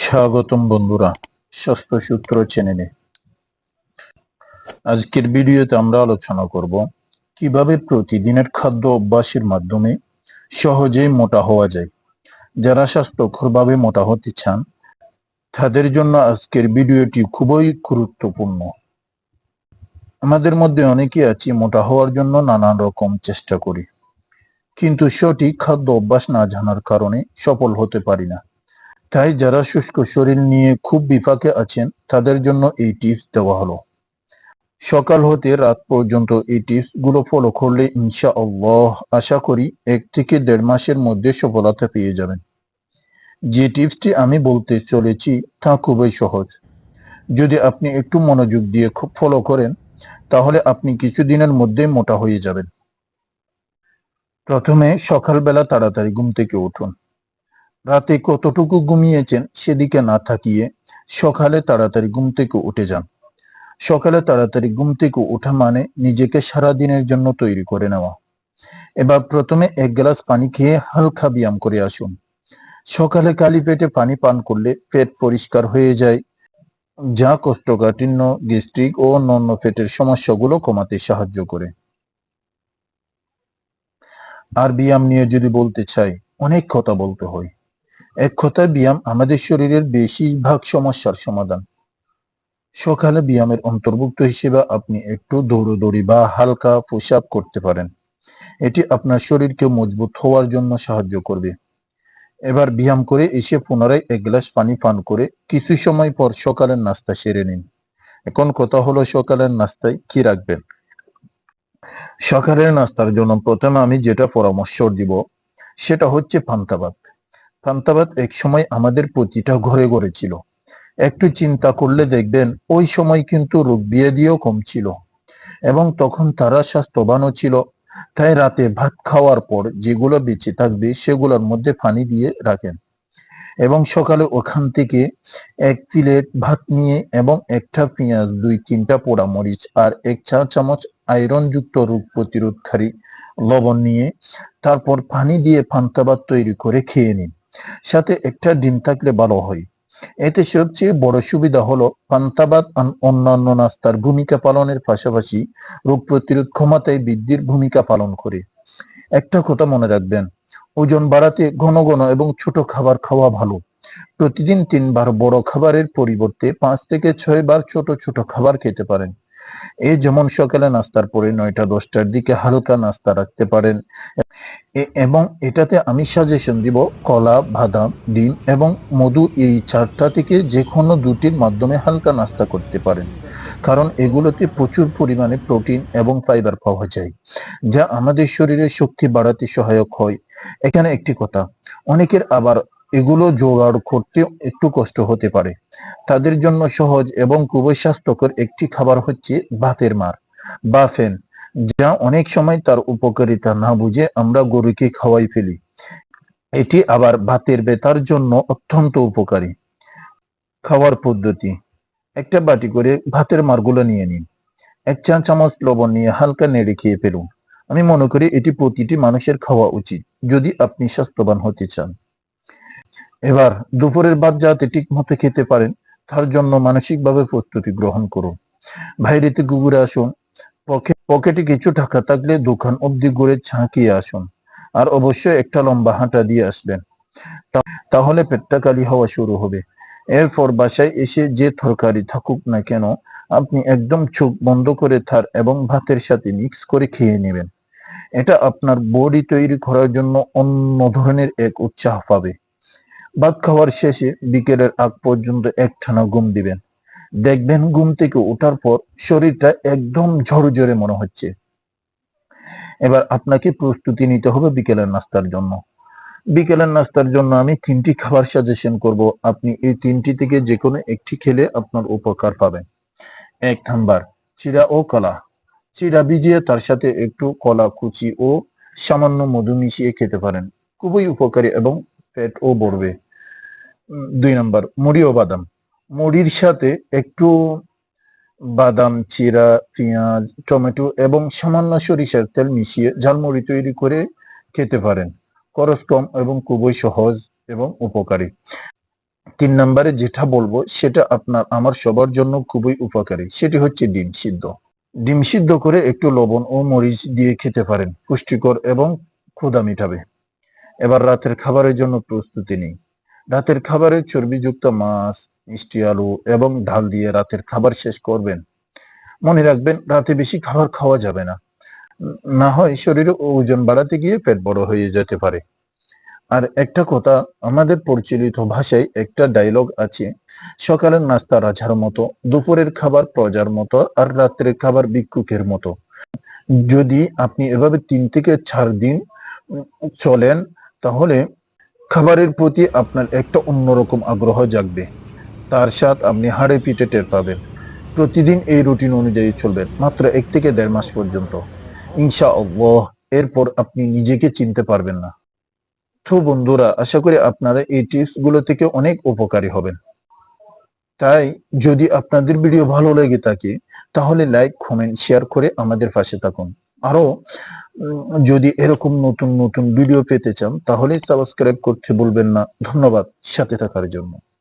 স্বাগতম বন্ধুরা স্বাস্থ্য সূত্র চ্যানেলে। আজকের ভিডিওতে আমরা আলোচনা করব কিভাবে প্রতিদিনের খাদ্য অভ্যাসের মাধ্যমে সহজেই মোটা হওয়া যায়। যারা স্বাস্থ্যকরভাবে মোটা হতে চান তাদের জন্য আজকের ভিডিওটি খুবই গুরুত্বপূর্ণ। আমাদের মধ্যে অনেকে আছি মোটা হওয়ার জন্য নানান রকম চেষ্টা করি, কিন্তু সঠিক খাদ্য অভ্যাস না জানার কারণে সফল হতে পারি না। তাই যারা শুষ্ক শরীর নিয়ে খুব বিপাকে আছেন তাদের জন্য এই টিপস দেওয়া হলো। সকাল হতে রাত পর্যন্ত এই টিপস গুলো ফলো করলে ইনশাআল্লাহ আশা করি 1 থেকে 1.5 মাসের মধ্যে সফলতা পেয়ে যাবেন। যে টিপসটি আমি বলতে চলেছি তা খুবই সহজ। যদি আপনি একটু মনোযোগ দিয়ে খুব ফলো করেন তাহলে আপনি কিছুদিনের মধ্যেই মোটা হয়ে যাবেন। প্রথমে সকালবেলা তাড়াতাড়ি ঘুম থেকে উঠুন। রাতে কতটুকু ঘুমিয়েছেন সেদিকে না তাকিয়ে সকালে তাড়াতাড়ি ঘুম থেকে উঠে যান। সকালে তাড়াতাড়ি ঘুম থেকে ওঠা মানে নিজেকে সারা দিনের জন্য তৈরি করে নেওয়া। এবার প্রথমে 1 গ্লাস পানি খেয়ে হালকা ব্যায়াম করে আসুন। সকালে খালি পেটে পানি পান করলে পেট পরিষ্কার হয়ে যায়, যা কোষ্ঠকাঠিন্য, গ্যাস্ট্রিক ও অন্যান্য পেটের সমস্যাগুলো কমাতে সাহায্য করে। আর ব্যায়াম নিয়ে যদি বলতে চাই, অনেক কথা বলতে হয়। এক কথায় ব্যায়াম আমাদের শরীরের বেশিরভাগ সমস্যার সমাধান। সকালে ব্যায়ামের অন্তর্ভুক্ত হিসেবে আপনি একটু দৌড়দৌড়ি বা হালকা পুশ আপ করতে পারেন। এটি আপনার শরীরকে মজবুত হওয়ার জন্য সাহায্য করবে। এবার ব্যায়াম করে এসে পুনরায় 1 গ্লাস পানি পান করে কিছু সময় পর সকালের নাস্তা সেরে নিন। এখন কথা হলো সকালের নাস্তায় কি রাখবেন। সকালের নাস্তার জন্য প্রথমে আমি যেটা পরামর্শ দিব সেটা হচ্ছে পান্তা ভাত। পান্তা ভাত এক সময় আমাদের প্রতিটা ঘরে ঘরে ছিল। একটু চিন্তা করলে দেখবেন ওই সময় কিন্তু রোগ ব্যাধিও কম ছিল এবং তখন তারা স্বাস্থ্যবানও ছিল। তাই রাতে ভাত খাওয়ার পর যেগুলো বেঁচে থাকবে সেগুলোর মধ্যে পানি দিয়ে রাখেন এবং সকালে ওখান থেকে 1 প্লেট ভাত নিয়ে এবং একটা পেঁয়াজ, 2-3টা পোড়া মরিচ আর 1 চা চামচ আয়রন যুক্ত রোগ প্রতিরোধকারী লবণ নিয়ে তারপর পানি দিয়ে পান্তা ভাত তৈরি করে খেয়ে নিন। সাথে একটা ডিম থাকলে ভালো হয়। এতে সবচেয়ে বড় সুবিধা হলো পান্তা ভাত অন্যান্য নাস্তার ভূমিকা পালনের পাশাপাশি রোগ প্রতিরোধ ক্ষমতায় বৃদ্ধির ভূমিকা পালন করে। একটা কথা মনে রাখবেন, ওজন বাড়াতে ঘন ঘন এবং ছোট খাবার খাওয়া ভালো। প্রতিদিন 3 বার বড় খাবারের পরিবর্তে 5 থেকে 6 বার ছোট ছোট খাবার খেতে পারেন। এই যেমন সকালে নাস্তার পরে 9টা-10টার দিকে হালকা নাস্তা রাখতে পারেন এবং এটাতে আমি সাজেশন দিব কলা, বাদাম, ডিম এবং মধু, এই 4টা থেকে যে কোনো 2টির মাধ্যমে হালকা নাস্তা করতে পারেন, কারণ এগুলোতে প্রচুর পরিমাণে প্রোটিন এবং ফাইবার পাওয়া যায়, যা আমাদের শরীরের শক্তি বাড়াতে সহায়ক হয়। এখানে একটি কথা, অনেকের আবার এগুলো জোগাড় করতে একটু কষ্ট হতে পারে। তাদের জন্য সহজ এবং খুবই স্বাস্থ্যকর একটি খাবার হচ্ছে ভাতের মাড় বা ফেন, যা অনেক সময় তার উপকারিতা না বুঝে আমরা গরুকে খাওয়াই ফেলি। এটি আবার ভাতের ব্যথার জন্য অত্যন্ত উপকারী। খাওয়ার পদ্ধতি: একটা বাটি করে ভাতের মাড়গুলো নিয়ে নিন। 1 চা চামচ লবণ নিয়ে হালকা নেড়ে খেয়ে ফেলুন। আমি মনে করি এটি প্রতিটি মানুষের খাওয়া উচিত যদি আপনি স্বাস্থ্যবান হতে চান। এবার দুপুরের ভাত যাতে ঠিক মতো খেতে পারেন তার জন্য মানসিকভাবে প্রস্তুতি গ্রহণ করুন। বাইরে থেকে ঘুরে আসুন, পকেটে কিছু টাকা থাকলে দোকান অব্দি ঘুরে চা খেয়ে আসুন, আর অবশ্যই একটা লম্বা হাঁটা দিয়ে আসবেন। তাহলে পেটটা খালি হওয়া শুরু হবে। এরপর বাসায় এসে যে তরকারি থাকুক না কেন আপনি একদম চোখ বন্ধ করে তার এবং ভাতের সাথে মিক্স করে খেয়ে নেবেন। এটা আপনার বডি তৈরি করার জন্য অন্য ধরনের এক উৎসাহ পাবে। ভাত খাওয়ার শেষে বিকেলের আগ পর্যন্ত একটানা ঘুম দিবেন। দেখবেন ঘুম থেকে ওঠার পর শরীরটা একদম ঝরঝরে মনে হচ্ছে। এবার আপনাকে প্রস্তুতি নিতে হবে বিকেলের নাস্তার জন্য। বিকেলের নাস্তার জন্য আমি 3টি খাবার সাজেশন করব। আপনি এই 3টি থেকে যে কোনো একটি খেলে আপনার উপকার পাবেন। 1 নাম্বার, চিড়া ও কলা। চিড়া ভিজিয়ে তার সাথে একটু কলা কুচি ও সামান্য মধু মিশিয়ে খেতে পারেন, খুবই উপকারী এবং পেটও ভরবে। 2 নাম্বার, মুড়ি ও বাদাম। মুড়ির সাথে একটু বাদাম, চিড়া, পেঁয়াজ, টমেটো এবং সামান্য সরিষার তেল মিশিয়ে ঝালমুড়ি তৈরি করে খেতে পারেন। খরচ কম এবং খুবই সহজ এবং উপকারী। 3 নম্বরে যেটা বলবো সেটা আপনার আমার সবার জন্য খুবই উপকারী, সেটি হচ্ছে ডিম সিদ্ধ। ডিম সিদ্ধ করে একটু লবণ ও মরিচ দিয়ে খেতে পারেন, পুষ্টিকর এবং ক্ষুধা মিটাবে। এবার রাতের খাবারের জন্য প্রস্তুতি নিই। রাতের খাবারে চর্বিযুক্ত মাছ, মিষ্টি আলু এবং ডাল দিয়ে রাতের খাবার শেষ করবেন। মনে রাখবেন, রাতে বেশি খাবার খাওয়া যাবে না, না হয় শরীরে ওজন বাড়াতে গিয়ে পেট বড় হয়ে যেতে পারে। আর একটা কথা, আমাদের প্রচলিত ভাষায় একটা ডায়লগ আছে, সকালের নাস্তা রাজার মতো, দুপুরের খাবার প্রজার মতো, আর রাত্রের খাবার ভিক্ষুকের মতো। যদি আপনি এভাবে 3 থেকে 4 দিন চলেন, তাহলে খাবারের প্রতি আপনার একটা অন্যরকম আগ্রহ জাগবে, তার স্বাদ আপনি হাড়ে পিঠে টের পাবেন। প্রতিদিন এই রুটিন অনুযায়ী চলবেন, মাত্র 1 থেকে 1.5 মাস পর্যন্ত। ইনশাআল্লাহ এরপর আপনি নিজেকে চিনতে পারবেন না। তো বন্ধুরা, আশা করি আপনারা এই টিপস গুলো থেকে অনেক উপকারী হবেন। তাই যদি আপনাদের ভিডিও ভালো লেগে থাকে, তাহলে লাইক, কমেন্ট, শেয়ার করে আমাদের পাশে থাকুন। আরো যদি এরকম নতুন নতুন ভিডিও পেতে চান, তাহলে সাবস্ক্রাইব করতে ভুলবেন না। ধন্যবাদ সাথে থাকার জন্য।